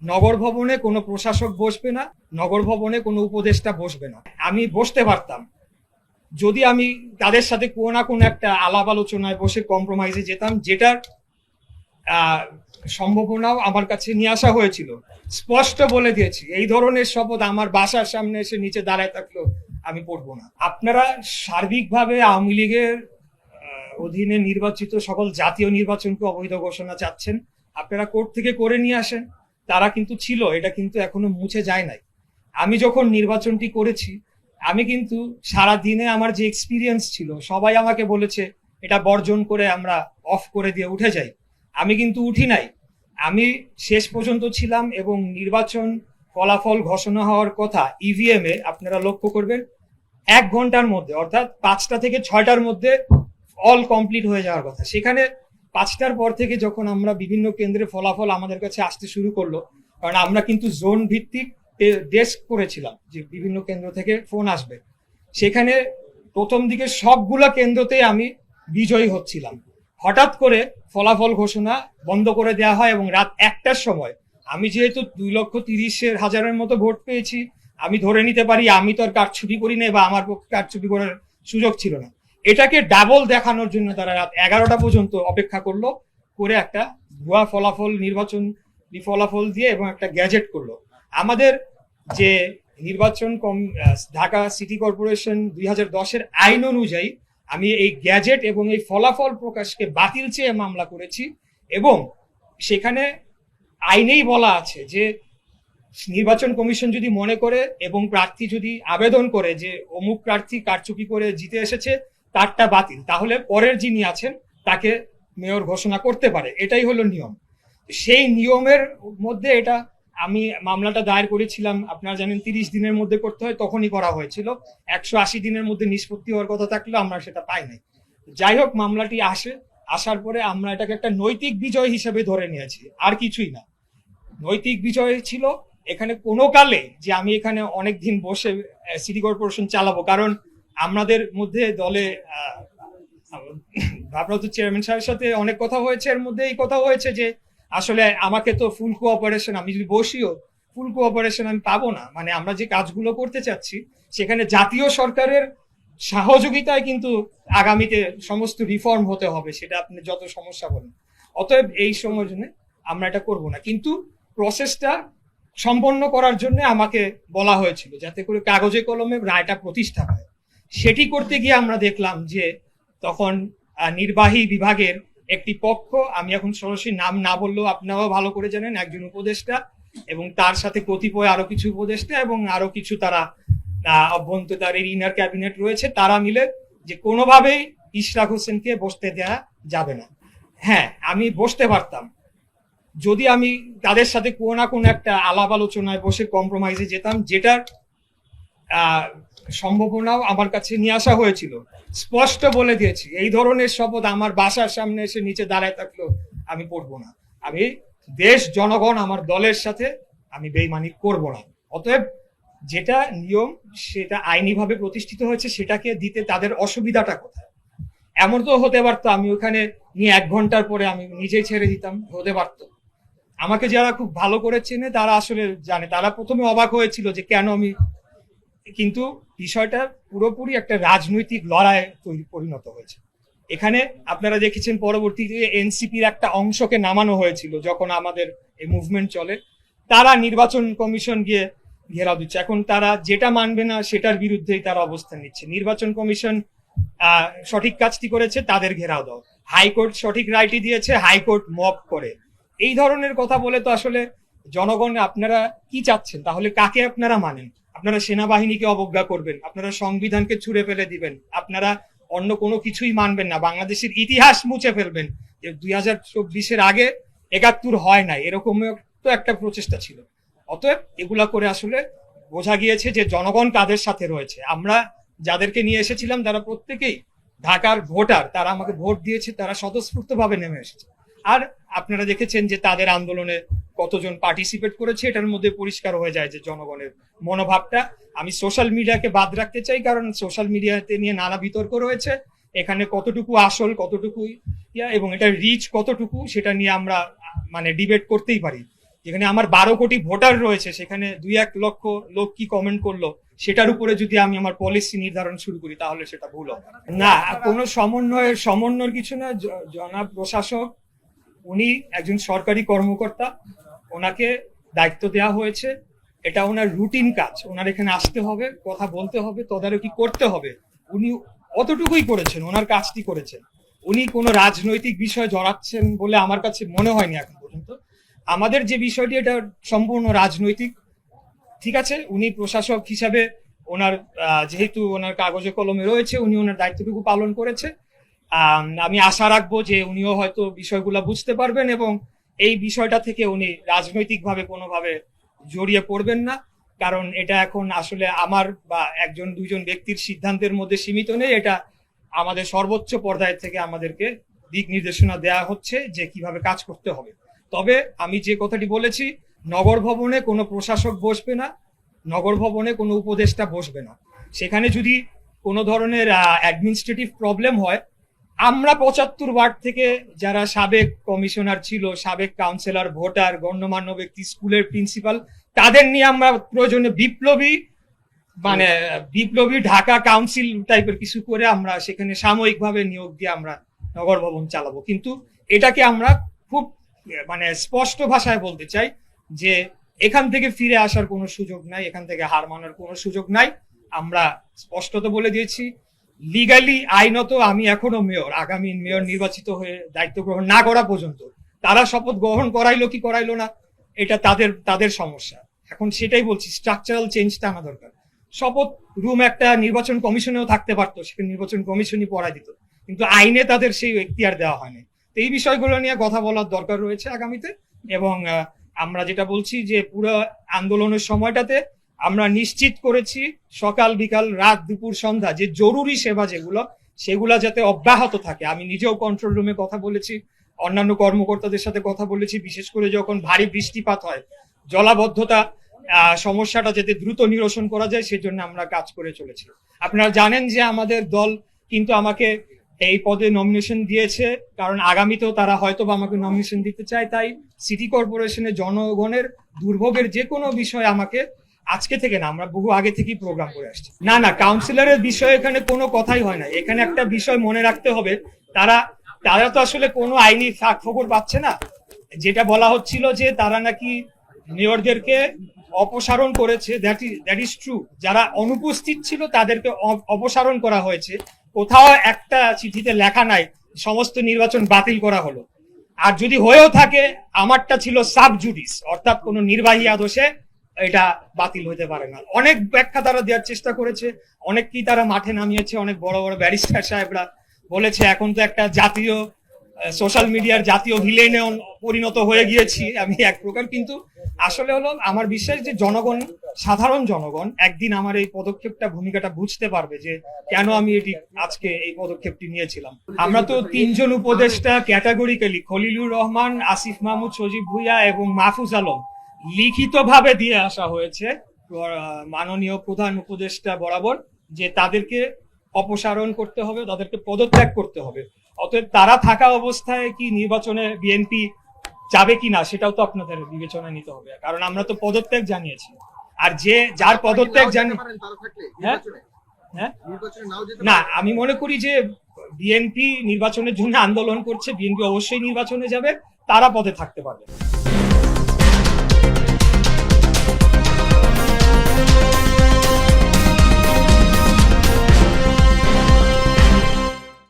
নগর ভবনে কোনো প্রশাসক বসবে না, নগর ভবনে কোনো উপদেষ্টা বসবে না। আমি বসতে পারতাম যদি আমি তাদের সাথে কোনো না কোনো একটা আলাপ আলোচনায় বসে কম্প্রোমাইজে যেতাম, যেটার সম্ভাবনাও আমার কাছে নিয়ে আসা হয়েছিল। স্পষ্ট বলে দিয়েছি, এই ধরনের শপথ আমার বাসার সামনে এসে নিচে দাঁড়ায় থাকলেও আমি পড়বো না। আপনারা সার্বিকভাবে আওয়ামী লীগের অধীনে নির্বাচিত সকল জাতীয় নির্বাচনকে অবৈধ ঘোষণা চাচ্ছেন। আপনারা কোর্ট থেকে করে নিয়ে আসেন, তারা কিন্তু ছিল, এটা কিন্তু এখনো মুছে যায় নাই। আমি যখন নির্বাচনটি করেছি, আমি কিন্তু সারা দিনে আমার যে এক্সপিরিয়েন্স ছিল, সবাই আমাকে বলেছে এটা বর্জন করে আমরা অফ করে দিয়ে উঠে যাই। আমি কিন্তু উঠি নাই, আমি শেষ পর্যন্ত ছিলাম। এবং নির্বাচন ফলাফল ঘোষণা হওয়ার কথা ইভিএম এ আপনারা লক্ষ্য করবেন 1 ঘন্টার মধ্যে, অর্থাৎ 5টা থেকে 6টার মধ্যে অল কমপ্লিট হয়ে যাওয়ার কথা। সেখানে 5টার পর থেকে যখন আমরা বিভিন্ন কেন্দ্রে ফলাফল আমাদের কাছে আসতে শুরু করলো, কারণ আমরা কিন্তু জোন ভিত্তিক ডেস্ক করেছিলাম যে বিভিন্ন কেন্দ্র থেকে ফোন আসবে, সেখানে প্রথম দিকে সবগুলা কেন্দ্রতেই আমি বিজয়ী হচ্ছিলাম। হঠাৎ করে ফলাফল ঘোষণা বন্ধ করে দেওয়া হয় এবং রাত 1টার সময়, আমি যেহেতু 2,30,000 মতো ভোট পেয়েছি, আমি ধরে নিতে পারি আমি তো আর কারচুপি করি নাই বা আমার পক্ষে কারচুপি করার সুযোগ ছিল না। এটাকে ডাবল দেখানোর জন্য তারা রাত 11টা পর্যন্ত অপেক্ষা করলো, করে একটা ভুয়া ফলাফল, নির্বাচন ফলাফল দিয়ে এবং একটা গ্যাজেট করলো। আমাদের যে নির্বাচন ঢাকা সিটি কর্পোরেশন 2010-এর আইন অনুযায়ী আমি এই গ্যাজেট এবং এই ফলাফল প্রকাশকে বাতিল চেয়ে মামলা করেছি। এবং সেখানে আইনেই বলা আছে যে নির্বাচন কমিশন যদি মনে করে এবং প্রার্থী যদি আবেদন করে যে অমুক প্রার্থী কারচুপি করে জিতে এসেছে, তারটা বাতিল, তাহলে পরের যিনি আছেন তাকে মেয়র ঘোষণা করতে পারে। এটাই হলো নিয়ম। সেই নিয়মের মধ্যে এটা আমি মামলাটা দায়ের করেছিলাম, আপনারা জানেন 30 দিনের মধ্যে করতে হয়, তখনই করা হয়েছিল। 180 দিনের মধ্যে নিষ্পত্তি হওয়ার কথা থাকলেও আমরা সেটা পাই নাই। যাই হোক, মামলাটি আসার পরে আমরা এটাকে একটা নৈতিক বিজয় হিসেবে ধরে নিয়েছি, আর কিছুই না। নৈতিক বিজয় ছিল এখানে কোনো কালে যে আমি এখানে অনেক দিন বসে সিটি কর্পোরেশন চালাবো, কারণ আমাদের মধ্যে দলে ভারপ্রাপ্ত চেয়ারম্যান সাহেবের সাথে অনেক কথা হয়েছে। এর মধ্যে এই কথা হয়েছে যে আসলে আমাকে তো ফুল কোঅপারেশন, আমি যদি বসিও ফুল কোঅপারেশন আমি পাবো না। মানে আমরা যে কাজগুলো করতে চাচ্ছি সেখানে জাতীয় সরকারের সহযোগিতায় কিন্তু আগামীতে সমস্ত রিফর্ম হতে হবে, সেটা আপনি যত সমস্যা বলেন। অতএব এই সময়ের জন্য আমরা এটা করব না, কিন্তু প্রসেসটা সম্পন্ন করার জন্য আমাকে বলা হয়েছিল যাতে করে কাগজে কলমে রায়টা প্রতিষ্ঠা হয়। সেটি করতে গিয়ে আমরা দেখলাম যে তখন নির্বাহী বিভাগের একটি পক্ষ, আমি এখন সরাসরি নাম না বললেও আপনারাও ভালো করে জানেন, একজন উপদেষ্টা এবং তার সাথে কতিপয় আরো কিছু উপদেষ্টা এবং আরো কিছু তারা অভ্যন্তরীণ ইনার ক্যাবিনেট রয়েছে, তারা মিলে যে কোনোভাবেই ইশরাক হোসেনকে বসতে দেয়া যাবে না। হ্যাঁ, আমি বসতে পারতাম যদি আমি তাদের সাথে কোনো না কোনো একটা আলাপ আলোচনায় বসে কম্প্রোমাইজে যেতাম, যেটার সম্ভাবনাও আমার কাছে নিয়ে আসা হয়েছিল। স্পষ্ট বলে দিয়েছি, এই ধরনের শপথ আমার বাসার সামনে এসে নিচে দাঁড়ায় থাকলেও আমি পড়বো না। আমি দেশ, জনগণ, আমার দলের সাথে আমি বেইমানি করব না। অতএব যেটা নিয়ম সেটা আইনিভাবে প্রতিষ্ঠিত হয়েছে, সেটাকে দিতে তাদের অসুবিধাটা কোথায়? এমন তো হতে পারতো আমি ওখানে নিয়ে 1 ঘন্টার পরে আমি নিজেই ছেড়ে দিতাম, হতে পারতো। আমাকে যারা খুব ভালো করে চেনে তারা আসলে জানে, তারা প্রথমে অবাক হয়েছিল যে কেন আমি, কিন্তু বিষয়টা পুরোপুরি একটা রাজনৈতিক লড়াই পরিণত হয়েছে। এখানে আপনারা দেখেছেন পরবর্তীতে এনসিপির একটা অংশকে নামানো হয়েছিল যখন আমাদের এই মুভমেন্ট চলে, তারা নির্বাচন কমিশন গিয়ে ঘেরাও দিচ্ছে। এখন তারা যেটা মানবে না সেটার বিরুদ্ধেই তারা অবস্থান নিচ্ছে। নির্বাচন কমিশন সঠিক কাজটি করেছে, তাদের ঘেরাও দাও। হাইকোর্ট সঠিক রায়টি দিয়েছে, হাইকোর্ট মব করে। এই ধরনের কথা বলে তো আসলে জনগণ, আপনারা কি চাচ্ছেন? তাহলে কাকে আপনারা মানেন? আপনারা সেনাবাহিনীকে অবজ্ঞা করবেন, আপনারা সংবিধানকে ছুঁড়ে ফেলে দিবেন, আপনারা অন্য কোনো কিছুই মানবেন না, বাংলাদেশের ইতিহাস মুছে ফেলবেন যে 2024-এর আগে 71 হয় নাই, এরকম তো একটা প্রচেষ্টা ছিল। অতএব এগুলা করে আসলে বোঝা গিয়েছে যে জনগণ কাদের সাথে রয়েছে। আমরা যাদেরকে নিয়ে এসেছিলাম তারা প্রত্যেকেই ঢাকার ভোটার, তারা আমাকে ভোট দিয়েছে, তারা স্বতঃস্ফূর্ত ভাবে নেমে এসেছে। আর আপনারা দেখেছেন যে তাদের আন্দোলনে কতজন পার্টিসিপেট করেছে, এটার মধ্যে পরিষ্কার হয়ে যায় যে জনগণের মনোভাবটা। আমি সোশ্যাল মিডিয়াকে বাদ রাখতে চাই, কারণ সোশ্যাল মিডিয়াতে নিয়ে নানা বিতর্ক রয়েছে, এখানে কতটুকু আসল, কতটুকু এবং এটার রিচ কতটুকু, সেটা নিয়ে আমরা মানে ডিবেট করতেই পারি। যেখানে আমার 12 কোটি ভোটার রয়েছে, সেখানে 2-1 লক্ষ লোক কি কমেন্ট করলো সেটার উপরে যদি আমি আমার পলিসি নির্ধারণ শুরু করি তাহলে সেটা ভুল হবে। না, কোনো সমন্বয়ের কিছু না। জনাব প্রশাসক উনি একজন সরকারি কর্মকর্তা, ওনাকে দায়িত্ব দেওয়া হয়েছে, এটা ওনার রুটিন কাজ। ওনার এখানে আসতে হবে, কথা বলতে হবে, তদারকি করতে হবে। উনি অতটুকুই করেছেন, ওনার কাজটি করেছেন। উনি কোনো রাজনৈতিক বিষয় জড়াচ্ছেন বলে আমার কাছে মনে হয়নি এখন পর্যন্ত। আমাদের যে বিষয়টি এটা সম্পূর্ণ রাজনৈতিক। ঠিক আছে, উনি প্রশাসক হিসাবে ওনার যেহেতু ওনার কাগজে কলমে রয়েছে, উনি ওনার দায়িত্বটুকু পালন করেছে। আমি আশা রাখবো যে উনিও হয়তো বিষয়গুলো বুঝতে পারবেন এবং এই বিষয়টা থেকে উনি রাজনৈতিকভাবে কোনোভাবে জড়িয়ে পড়বেন না। কারণ এটা এখন আসলে আমার বা একজন দুইজন ব্যক্তির সিদ্ধান্তের মধ্যে সীমিত নেই, এটা আমাদের সর্বোচ্চ পর্যায় থেকে আমাদেরকে দিক নির্দেশনা দেওয়া হচ্ছে যে কিভাবে কাজ করতে হবে। তবে আমি যে কথাটি বলেছি, নগর ভবনে কোনো প্রশাসক বসবে না, নগর ভবনে কোনো উপদেষ্টা বসবে না। সেখানে যদি কোনো ধরনের অ্যাডমিনিস্ট্রেটিভ প্রবলেম হয়, আমরা 75 ওয়ার্ড থেকে যারা সাবেক কমিশনার ছিল, সাবেক কাউন্সিলর, ভোটার, গণ্যমান্য ব্যক্তি, স্কুলের প্রিন্সিপাল, তাদের নিয়ে আমরা প্রয়োজনে বিপ্লবী ঢাকা কাউন্সিল টাইপের কিছু করে আমরা সেখানে সাময়িকভাবে নিয়োগ দিয়ে আমরা নগর ভবন চালাবো। কিন্তু এটাকে আমরা খুব স্পষ্ট ভাষায় বলতে চাই যে এখান থেকে ফিরে আসার কোনো সুযোগ নাই, এখান থেকে হার মানার কোনো সুযোগ নাই। আমরা স্পষ্টত বলে দিয়েছি, লিগালি আইনত আমি এখনো মেয়র। আগামী মেয়র নির্বাচিত হয়ে দায়িত্ব গ্রহণ না করা পর্যন্ত তারা শপথ গ্রহণ করাইলো কি করাইলো না এটা তাদের সমস্যা। এখন সেটাই বলছি, স্ট্রাকচারাল চেঞ্জটা আনা দরকার। শপথ রুম একটা নির্বাচন কমিশনেও থাকতে পারতো, সেখানে নির্বাচন কমিশনই পড়াই দিত, কিন্তু আইনে তাদের সেই এখতিয়ার দেওয়া হয়নি। তো এই বিষয়গুলো নিয়ে কথা বলার দরকার রয়েছে আগামীতে। এবং আমরা যেটা বলছি যে পুরো আন্দোলনের সময়টাতে আমরা নিশ্চিত করেছি সকাল বিকাল রাত দুপুর সন্ধ্যা যে জরুরি সেবা সেগুলা যাতে অব্যাহত থাকে। আমি নিজেও কন্ট্রোল রুমে কথা বলেছি, অন্যান্য কর্মকর্তাদের সাথে কথা বলেছি, বিশেষ করে যখন ভারী বৃষ্টিপাত হয়, জলাবদ্ধতা সমস্যাটা যাতে দ্রুত নিরসন করা যায় সেজন্য আমরা কাজ করে চলেছি। আপনারা জানেন যে আমাদের দল কিন্তু আমাকে এই পদে নমিনেশন দিয়েছে, কারণ আগামীতেও তারা হয়তো বা আমাকে নমিনেশন দিতে চায়। তাই সিটি কর্পোরেশনের জনগণের দুর্ভোগের যে কোনো বিষয় আমাকে আজকে থেকে না, আমরা বহু আগে থেকেই প্রোগ্রাম করে আসছি। না, কাউন্সিলরের বিষয়ে এখানে কোনো কথাই হয় না। এখানে একটা বিষয় মনে রাখতে হবে, তারা তো আসলে কোনো আইনি খবর পাচ্ছে না। যেটা বলা হচ্ছিল যে তারা নাকি মেয়রদেরকে অপসারণ করেছে, দ্যাট ইজ ট্রু। যারা অনুপস্থিত ছিল তাদেরকে অপসারণ করা হয়েছে, কোথাও একটা চিঠিতে লেখা নাই সমস্ত নির্বাচন বাতিল করা হলো। আর যদি হয়েও থাকে, আমারটা ছিল সাব জুডিস, অর্থাৎ কোনো নির্বাহী আদেশে এটা বাতিল হতে পারে না। অনেক ব্যাখ্যা তারা দেওয়ার চেষ্টা করেছে, অনেককেই তারা মাঠে নামিয়েছে, অনেক বড় বড় ব্যারিস্টার সাহেবরা বলেছে এখন তো একটা জাতীয় সোশ্যাল মিডিয়ার জাতীয় ভিলেনে পরিণত হয়ে গিয়েছি আমি এক প্রকার। কিন্তু আসলে হলো আমার বিশ্বাস যে সাধারণ জনগণ একদিন আমার এই ভূমিকাটা বুঝতে পারবে যে কেন আমি আজকে এই পদক্ষেপটি নিয়েছিলাম। আমরা তো 3 জন উপদেষ্টা ক্যাটাগরিক্যালি, খলিলুর রহমান, আসিফ মাহমুদ, সজীব ভুইয়া এবং মাহফুজ আলম, লিখিতভাবে দিয়ে আসা হয়েছে মাননীয় প্রধান উপদেষ্টা বরাবর যে তাদেরকে অপসারণ করতে হবে, তাদেরকে পদত্যাগ করতে হবে। অতএব তারা থাকা অবস্থায় কি নির্বাচনে বিএনপি যাবে কিনা সেটাও তো আপনাদের বিবেচনায় নিতে হবে, কারণ আমরা তো পদত্যাগ জানিয়েছি। আর যার পদত্যাগ না, আমি মনে করি যে বিএনপি নির্বাচনের জন্য আন্দোলন করছে, বিএনপি অবশ্যই নির্বাচনে যাবে, তারা পদে থাকতে পারবে।